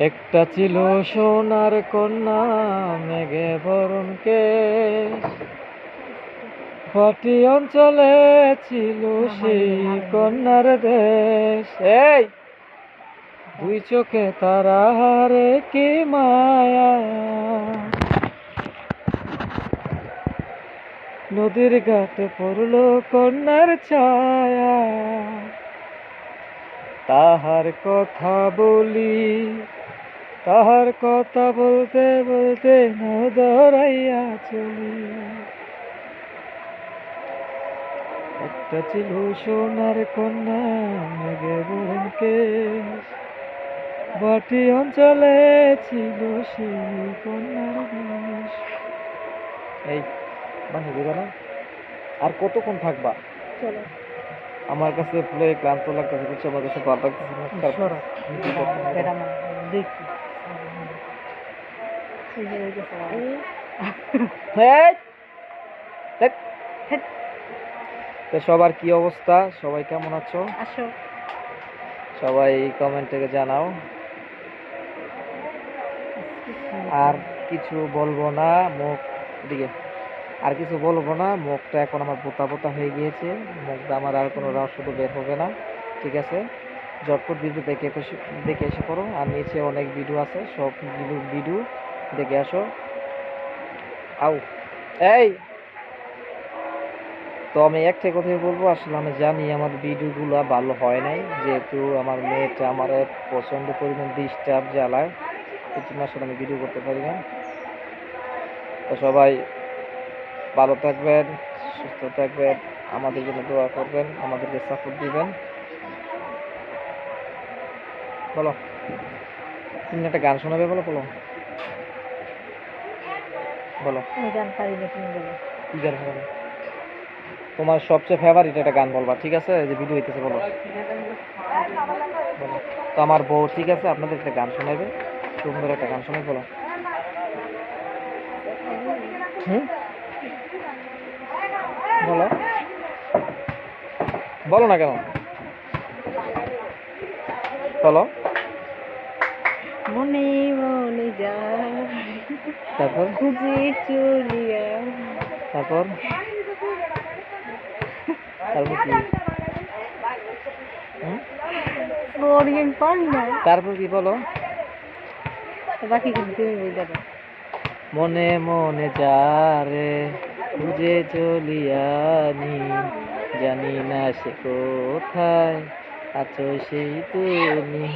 একটা ছিল সোনার কন্যা মেঘে বরণ কেশ, পাটি অঞ্চলে ছিল সেই কন্যার দেশ। এই দুই চোখে তারা হারে কি মায়া, নদীর ঘাটে পড়লো কন্যার ছায়া। তাহার কথা বলি, তাহার কথা বলতে বলতে নদরাইয়া চলি। একটা ছিল সোনার কন্যা মেঘে বরণ কেশ, বাটি অঞ্চলে ছিল সেই কন্যার দেশ। এই বানিয়ে দিবা না? আর কতক্ষণ থাকবা? চলো। আমার কাছে পুরো ক্লান্ত লাগতেছে, বুঝছো? আমার কাছে ভালো লাগতেছে না। তো সবার কি অবস্থা? সবাই কেমন আছো? আসো। সবাই কমেন্টে জানাও। আর কিছু বলবো না, মুখ দিকে আর কিছু বলবো না। মুখটা এখন আমার বোতা বোতা হয়ে গিয়েছে, মুখটা আমার আর কোনো রস শুধু বের হবে না। ঠিক আছে, ঝটপট ভিডিও দেখে এসে পড়ো। আর নিচে অনেক ভিডিও আছে, সব ভিডিও দেখে আসো। আউ এই তো আমি একটা কথাই বলবো, আসলে আমি জানি আমার ভিডিওগুলো ভালো হয় নাই, যেহেতু আমার মেয়েটা আমার প্রচণ্ড পরিমাণ ডিস্টার্ব জ্বালায়, এই জন্য আসলে আমি ভিডিও করতে পারি না। তো সবাই ভালো থাকবেন, সুস্থ থাকবেন, আমাদের জন্য দোয়া করবেন, আমাদেরকে সাপোর্ট দিবেন। বলো, তুমি একটা গান শোনাবে? বলো বলো বলো। আমি গান পারি না, তুমি বলো। কি গান শোনাবে? তোমার সবচেয়ে ফেভারিট একটা গান বলবা, ঠিক আছে? যে ভিডিও হইতেছে, বলো বলো। তো আমার বউ, ঠিক আছে, আপনাদের একটা গান শোনাবে, সুন্দর একটা গান শোনাবে, বলো। বলো বলো না কেন? বলো। মনে মনে যায়, তারপর খুঁজে চলিয়া। তারপর তারপর কি? পারি না। তারপর কি? বলো। বাকি কিন্তু তুমি বুঝে না। মনে মনে যারে খুঁজে চলিয়ানি, জানি না সে কোথায় আছো সেই তুমি।